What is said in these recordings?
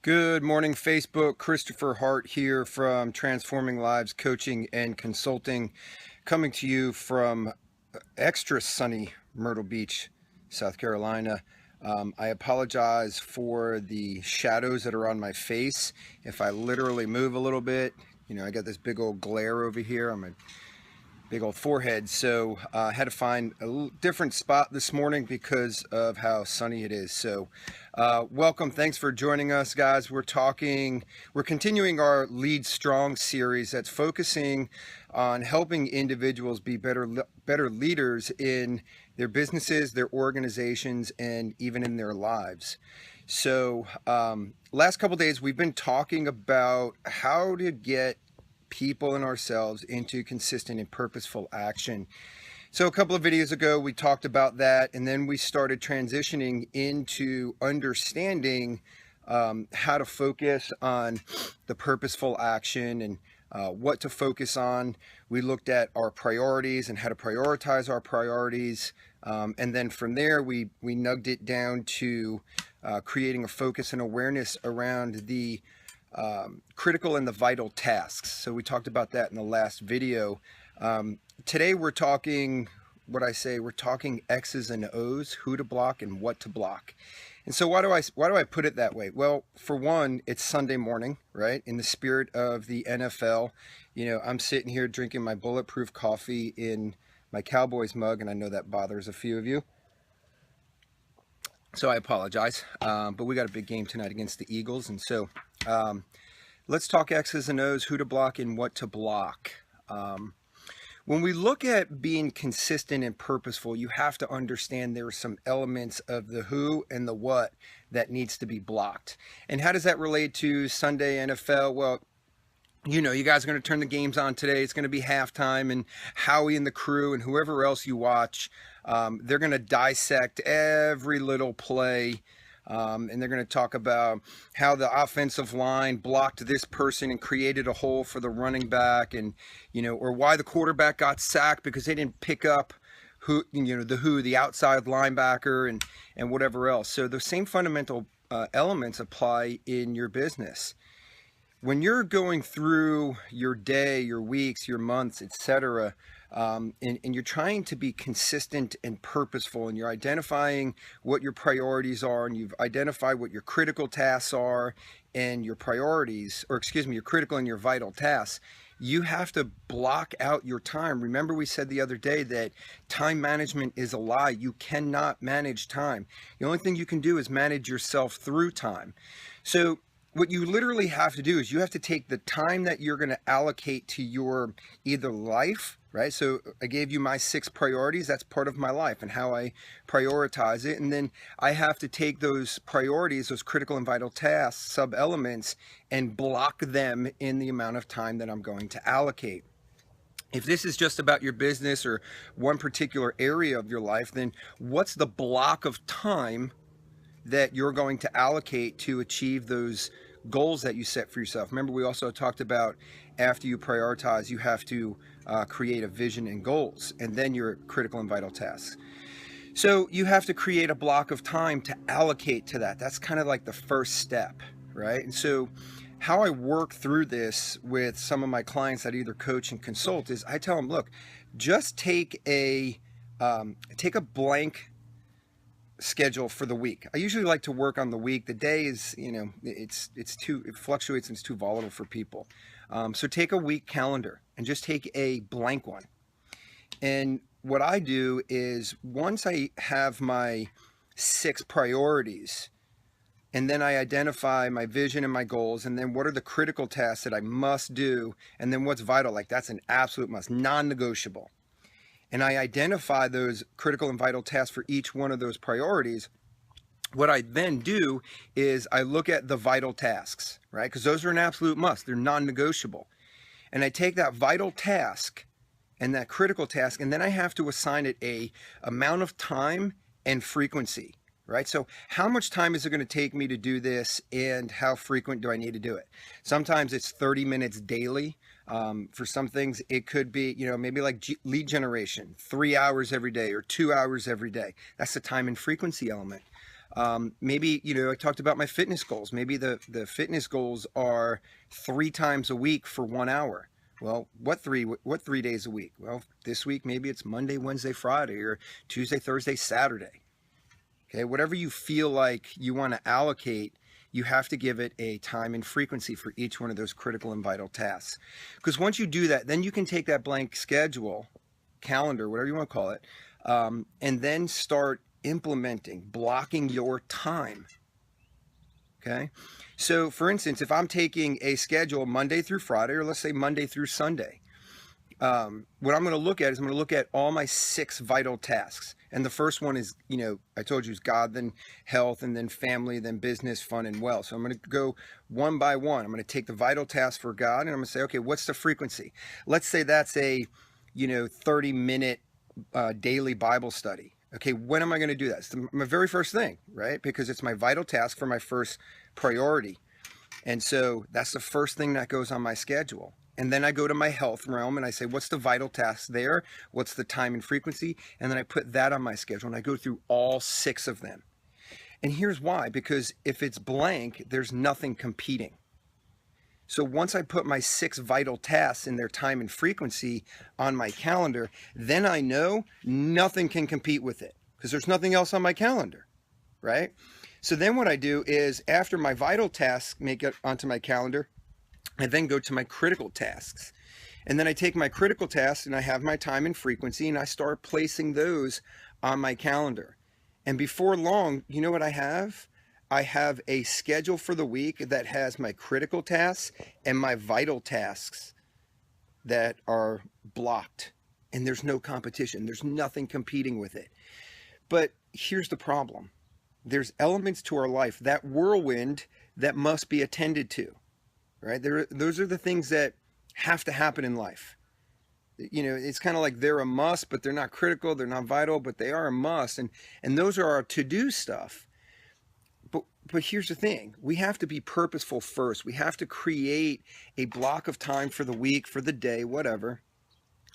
Good morning, Facebook. Christopher Hart here from Transforming Lives Coaching and Consulting, coming to you from extra sunny Myrtle Beach, South Carolina. I apologize for the shadows that are on my face. If I literally move a little bit, I got this big old glare over here on my big old forehead, so I had to find a different spot this morning because of how sunny it is. So welcome, thanks for joining us, guys. We're continuing our Lead Strong series that's focusing on helping individuals be better leaders in their businesses, their organizations, and even in their lives. So last couple days we've been talking about how to get people and ourselves into consistent and purposeful action. So a couple of videos ago we talked about that, and then we started transitioning into understanding how to focus on the purposeful action and what to focus on. We looked at our priorities and how to prioritize our priorities, and then from there we nugged it down to creating a focus and awareness around the critical and the vital tasks. So we talked about that in the last video. Today we're talking we're talking X's and O's, who to block and what to block. And so why do I put it that way? Well, for one, it's Sunday morning, right? In the spirit of the NFL, I'm sitting here drinking my bulletproof coffee in my Cowboys mug, and I know that bothers a few of you, so I apologize. But we got a big game tonight against the Eagles, and so let's talk X's and O's, who to block and what to block. When we look at being consistent and purposeful, you have to understand there are some elements of the who and the what that needs to be blocked. And how does that relate to Sunday NFL? Well, you guys are going to turn the games on today. It's going to be halftime, and Howie and the crew and whoever else you watch, they're going to dissect every little play. And they're going to talk about how the offensive line blocked this person and created a hole for the running back, and or why the quarterback got sacked because they didn't pick up the outside linebacker and whatever else. So the same fundamental elements apply in your business. When you're going through your day, your weeks, your months, etc., and you're trying to be consistent and purposeful, and you're identifying what your priorities are, and you've identified what your critical tasks are and your priorities, your critical and your vital tasks, you have to block out your time. Remember, we said the other day that time management is a lie. You cannot manage time. The only thing you can do is manage yourself through time. So what you literally have to do is you have to take the time that you're going to allocate to your either life, right? So I gave you my 6 priorities. That's part of my life and how I prioritize it. And then I have to take those priorities, those critical and vital tasks, sub-elements, and block them in the amount of time that I'm going to allocate. If this is just about your business or one particular area of your life, then what's the block of time that you're going to allocate to achieve those goals that you set for yourself? Remember, we also talked about after you prioritize, you have to create a vision and goals, and then your critical and vital tasks. So you have to create a block of time to allocate to that. That's kind of like the first step, right? And so how I work through this with some of my clients that either coach and consult is I tell them, look, just take a blank schedule for the week. I usually like to work on the week. The day is, it fluctuates and it's too volatile for people. So take a week calendar and just take a blank one. And what I do is once I have my 6 priorities, and then I identify my vision and my goals, and then what are the critical tasks that I must do, and then what's vital, like that's an absolute must, non-negotiable. And I identify those critical and vital tasks for each one of those priorities. What I then do is I look at the vital tasks, right? Because those are an absolute must. They're non-negotiable. And I take that vital task and that critical task, and then I have to assign it a amount of time and frequency, right? So how much time is it going to take me to do this, and how frequent do I need to do it? Sometimes it's 30 minutes daily. For some things, it could be, maybe like lead generation, 3 hours every day or 2 hours every day. That's the time and frequency element. Maybe, I talked about my fitness goals. Maybe the fitness goals are 3 times a week for 1 hour. Well, what 3 days a week? Well, this week, maybe it's Monday, Wednesday, Friday, or Tuesday, Thursday, Saturday. Okay, whatever you feel like you want to allocate, you have to give it a time and frequency for each one of those critical and vital tasks. Because once you do that, then you can take that blank schedule, calendar, whatever you want to call it, and then start implementing, blocking your time. Okay, so for instance, if I'm taking a schedule Monday through Friday, or let's say Monday through Sunday, what I'm going to look at is I'm going to look at all my 6 vital tasks. And the first one is, I told you, is God, then health, and then family, then business, fun, and wealth. So I'm going to go one by one. I'm going to take the vital task for God, and I'm going to say, okay, what's the frequency? Let's say that's a, 30-minute daily Bible study. Okay, when am I going to do that? It's my very first thing, right? Because it's my vital task for my first priority. And so that's the first thing that goes on my schedule. And then I go to my health realm and I say, what's the vital task there? What's the time and frequency? And then I put that on my schedule and I go through all 6 of them. And here's why, because if it's blank, there's nothing competing. So once I put my 6 vital tasks in their time and frequency on my calendar, then I know nothing can compete with it because there's nothing else on my calendar, right? So then what I do is after my vital tasks make it onto my calendar, I then go to my critical tasks. And then I take my critical tasks and I have my time and frequency and I start placing those on my calendar. And before long, you know what I have? I have a schedule for the week that has my critical tasks and my vital tasks that are blocked. And there's no competition. There's nothing competing with it. But here's the problem. There's elements to our life, that whirlwind, that must be attended to. Right? Those are the things that have to happen in life. It's kind of like they're a must, but they're not critical. They're not vital, but they are a must. And those are our to-do stuff. But here's the thing. We have to be purposeful first. We have to create a block of time for the week, for the day, whatever,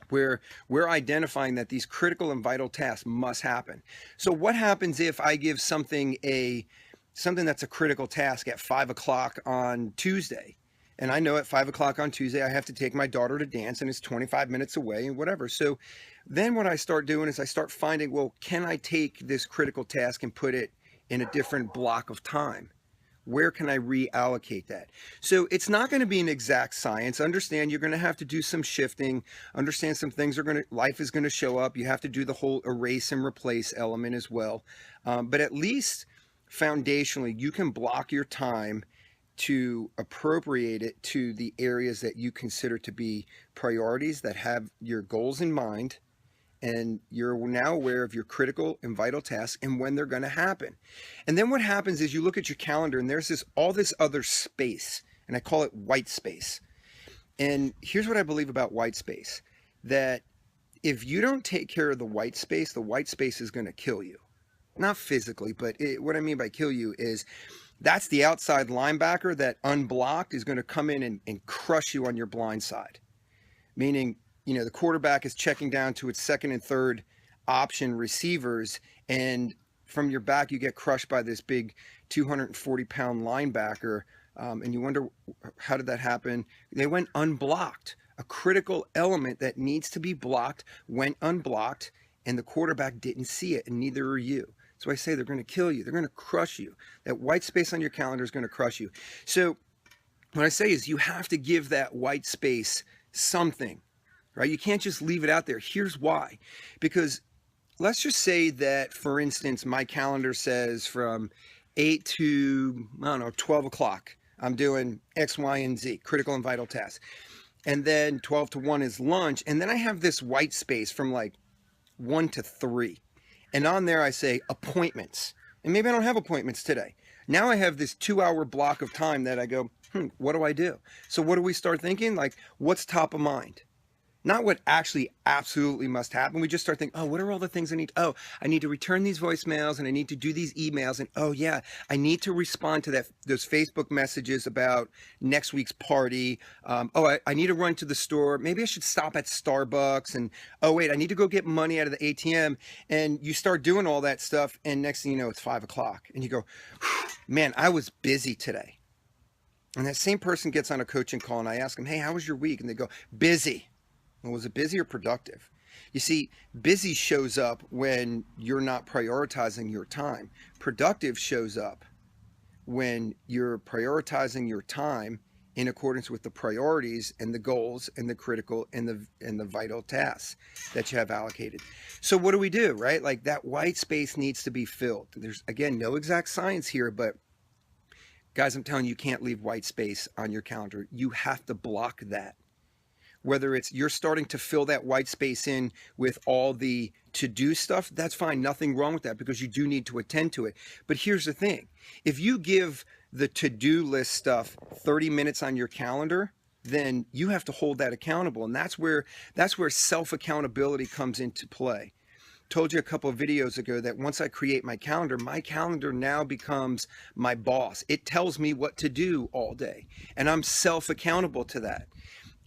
where we're identifying that these critical and vital tasks must happen. So what happens if I give something that's a critical task at 5 o'clock on Tuesday? And I know at 5 o'clock on Tuesday, I have to take my daughter to dance and it's 25 minutes away and whatever. So then what I start doing is I start finding, well, can I take this critical task and put it in a different block of time? Where can I reallocate that? So it's not going to be an exact science. Understand you're going to have to do some shifting. Understand some things life is going to show up. You have to do the whole erase and replace element as well. But at least foundationally, you can block your time to appropriate it to the areas that you consider to be priorities that have your goals in mind, and you're now aware of your critical and vital tasks and when they're going to happen. And then what happens is you look at your calendar and there's all this other space, and I call it white space. And here's what I believe about white space, that if you don't take care of the white space is going to kill you. Not physically, but what I mean by kill you is that's the outside linebacker that unblocked is going to come in and crush you on your blind side. Meaning, the quarterback is checking down to its second and third option receivers, and from your back, you get crushed by this big 240-pound linebacker, and you wonder, how did that happen? They went unblocked. A critical element that needs to be blocked went unblocked, and the quarterback didn't see it, and neither are you. So I say they're going to kill you. They're going to crush you. That white space on your calendar is going to crush you. So what I say is you have to give that white space something, right? You can't just leave it out there. Here's why. Because let's just say that, for instance, my calendar says from 8 to, 12 o'clock, I'm doing X, Y, and Z, critical and vital tasks. And then 12 to 1 is lunch. And then I have this white space from like 1 to 3. And on there I say appointments. And maybe I don't have appointments today. Now I have this 2-hour block of time that I go, what do I do? So what do we start thinking? Like, what's top of mind? not what actually absolutely must happen. We just start thinking, oh, what are all the things I need? Oh, I need to return these voicemails, and I need to do these emails, and oh yeah, I need to respond to those Facebook messages about next week's party. I need to run to the store. Maybe I should stop at Starbucks, and oh wait, I need to go get money out of the ATM. And you start doing all that stuff, and next thing you know, it's 5 o'clock, and you go, man, I was busy today. And that same person gets on a coaching call, and I ask them, hey, how was your week? And they go, busy. Well, was it busy or productive? You see, busy shows up when you're not prioritizing your time. Productive shows up when you're prioritizing your time in accordance with the priorities and the goals and the critical and the vital tasks that you have allocated. So what do we do, right? Like, that white space needs to be filled. There's, again, no exact science here, but guys, I'm telling you, you can't leave white space on your calendar. You have to block that. Whether it's you're starting to fill that white space in with all the to-do stuff, that's fine. Nothing wrong with that, because you do need to attend to it. But here's the thing. If you give the to-do list stuff 30 minutes on your calendar, then you have to hold that accountable. And that's where self-accountability comes into play. Told you a couple of videos ago that once I create my calendar now becomes my boss. It tells me what to do all day, and I'm self-accountable to that.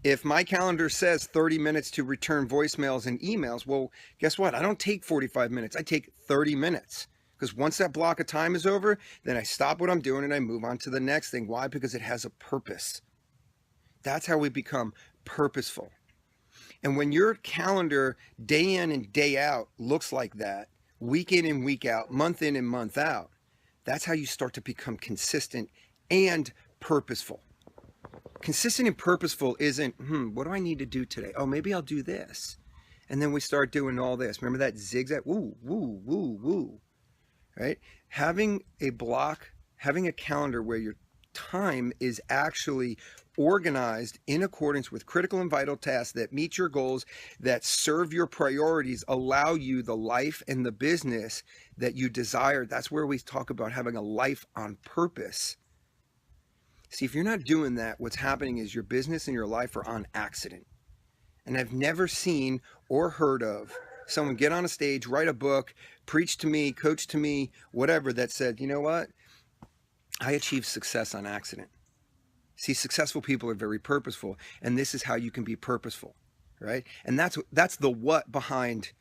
If my calendar says 30 minutes to return voicemails and emails, well, guess what? I don't take 45 minutes. I take 30 minutes, because once that block of time is over, then I stop what I'm doing and I move on to the next thing. Why? Because it has a purpose. That's how we become purposeful. And when your calendar day in and day out looks like that, week in and week out, month in and month out, that's how you start to become consistent and purposeful. Consistent and purposeful isn't, what do I need to do today? Oh, maybe I'll do this. And then we start doing all this. Remember that zigzag? Woo, woo, woo, woo. Right? Having a calendar where your time is actually organized in accordance with critical and vital tasks that meet your goals, that serve your priorities, allow you the life and the business that you desire. That's where we talk about having a life on purpose. See, if you're not doing that, what's happening is your business and your life are on accident. And I've never seen or heard of someone get on a stage, write a book, preach to me, coach to me, whatever, that said, you know what? I achieved success on accident. See, successful people are very purposeful, and this is how you can be purposeful, right? And that's the what behind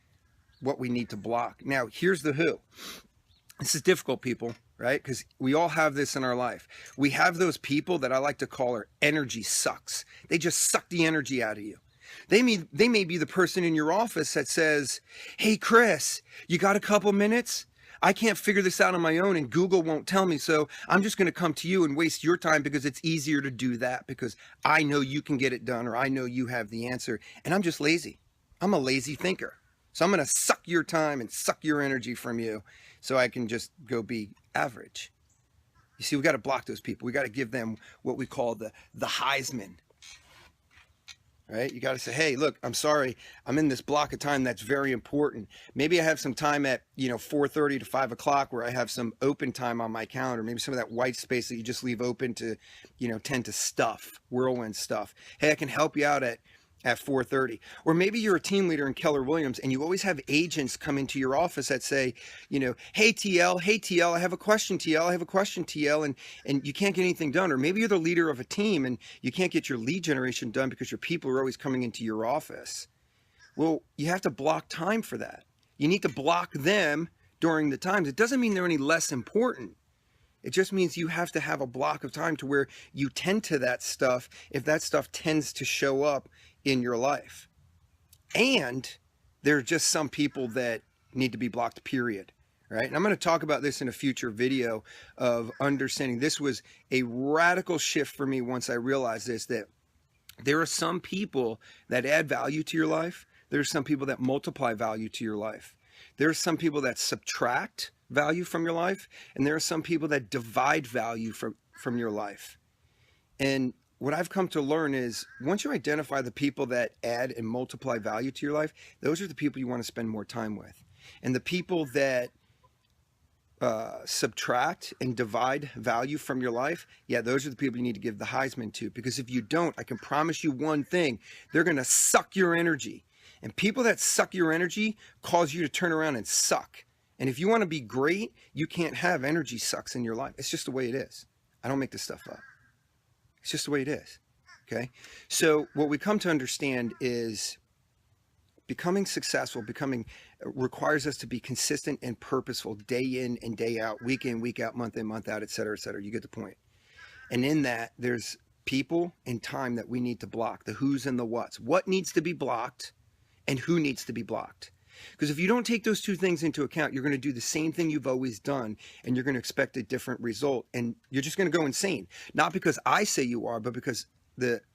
what we need to block. Now, here's the who. This is difficult, people, right? Because we all have this in our life. We have those people that I like to call our energy sucks. They just suck the energy out of you. They may be the person in your office that says, hey, Chris, you got a couple minutes? I can't figure this out on my own, and Google won't tell me, so I'm just going to come to you and waste your time because it's easier to do that because I know you can get it done, or I know you have the answer, and I'm just lazy. I'm a lazy thinker. So I'm going to suck your time and suck your energy from you so I can just go be average. You see, we got to block those people. We got to give them what we call the Heisman. Right? You got to say, hey, look, I'm sorry. I'm in this block of time that's very important. Maybe I have some time at, 4:30 to 5 o'clock where I have some open time on my calendar. Maybe some of that white space that you just leave open to, tend to stuff, whirlwind stuff. Hey, I can help you out at 4:30. Or maybe you're a team leader in Keller Williams and you always have agents come into your office that say, hey TL, I have a question, TL, and you can't get anything done. Or maybe you're the leader of a team and you can't get your lead generation done because your people are always coming into your office. Well, you have to block time for that. You need to block them during the times. It doesn't mean they're any less important. It just means you have to have a block of time to where you tend to that stuff if that stuff tends to show up in your life. And there are just some people that need to be blocked, period. Right? And I'm going to talk about this in a future video of understanding. This was a radical shift for me once I realized this, that there are some people that add value to your life. There are some people that multiply value to your life. There are some people that subtract value from your life. And there are some people that divide value from your life. And what I've come to learn is once you identify the people that add and multiply value to your life, those are the people you want to spend more time with. And the people that subtract and divide value from your life, yeah, those are the people you need to give the Heisman to. Because if you don't, I can promise you one thing, they're going to suck your energy. And people that suck your energy cause you to turn around and suck. And if you want to be great, you can't have energy sucks in your life. It's just the way it is. I don't make this stuff up. It's just the way it is. Okay? So what we come to understand is becoming successful, requires us to be consistent and purposeful day in and day out, week in, week out, month in, month out, et cetera, et cetera. You get the point. And in that, there's people and time that we need to block, the who's and the what's. What needs to be blocked and who needs to be blocked. Because if you don't take those two things into account, you're going to do the same thing you've always done, and you're going to expect a different result. And you're just going to go insane. Not because I say you are, but because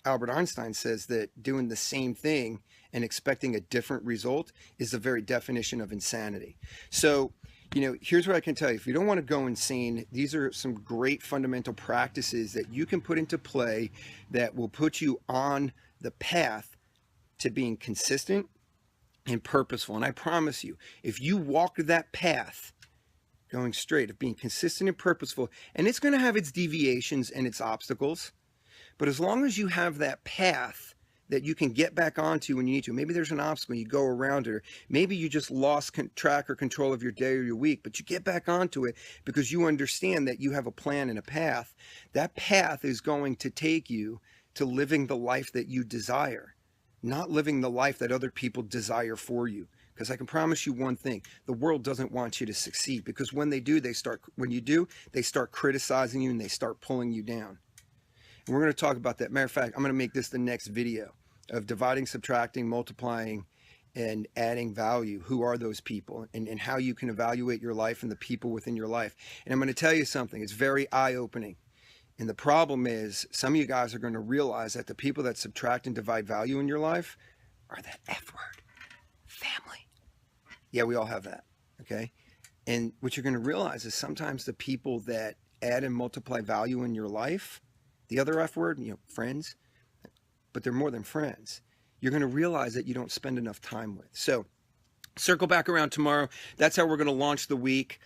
Albert Einstein says that doing the same thing and expecting a different result is the very definition of insanity. So, here's what I can tell you. If you don't want to go insane, these are some great fundamental practices that you can put into play that will put you on the path to being consistent and purposeful. And I promise you, if you walk that path going straight of being consistent and purposeful, and it's going to have its deviations and its obstacles, but as long as you have that path that you can get back onto when you need to, maybe there's an obstacle, you go around it, or maybe you just lost track or control of your day or your week, but you get back onto it because you understand that you have a plan and a path. That path is going to take you to living the life that you desire, not living the life that other people desire for you. Because I can promise you one thing, the world doesn't want you to succeed, because when you do, they start criticizing you and they start pulling you down. And we're going to talk about that. Matter of fact, I'm going to make this the next video of dividing, subtracting, multiplying, and adding value. Who are those people, and how you can evaluate your life and the people within your life. And I'm going to tell you something. It's very eye-opening. And the problem is, some of you guys are going to realize that the people that subtract and divide value in your life are that F word, family. Yeah, we all have that. Okay. And what you're going to realize is sometimes the people that add and multiply value in your life, the other F word, friends, but they're more than friends. You're going to realize that you don't spend enough time with. So circle back around tomorrow. That's how we're going to launch the week.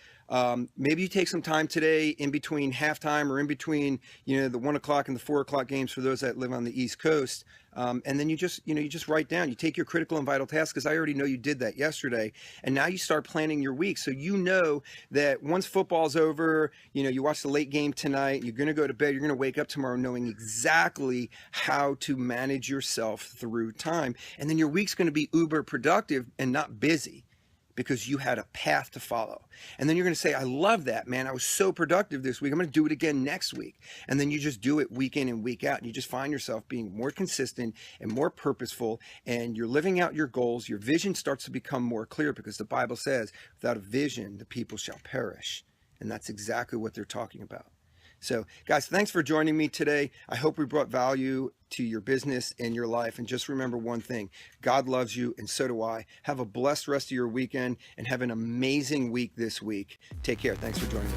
Maybe you take some time today in between halftime or in between, the 1 o'clock and the 4 o'clock games for those that live on the East Coast. And then you just write down, you take your critical and vital tasks, because I already know you did that yesterday. And now you start planning your week. So you know that once football's over, you watch the late game tonight, you're going to go to bed, you're going to wake up tomorrow knowing exactly how to manage yourself through time. And then your week's going to be uber productive and not busy, because you had a path to follow. And then you're going to say, I love that, man. I was so productive this week. I'm going to do it again next week. And then you just do it week in and week out. And you just find yourself being more consistent and more purposeful. And you're living out your goals. Your vision starts to become more clear, because the Bible says, without a vision, the people shall perish. And that's exactly what they're talking about. So guys, thanks for joining me today. I hope we brought value to your business and your life. And just remember one thing, God loves you, and so do I. Have a blessed rest of your weekend, and have an amazing week this week. Take care. Thanks for joining me.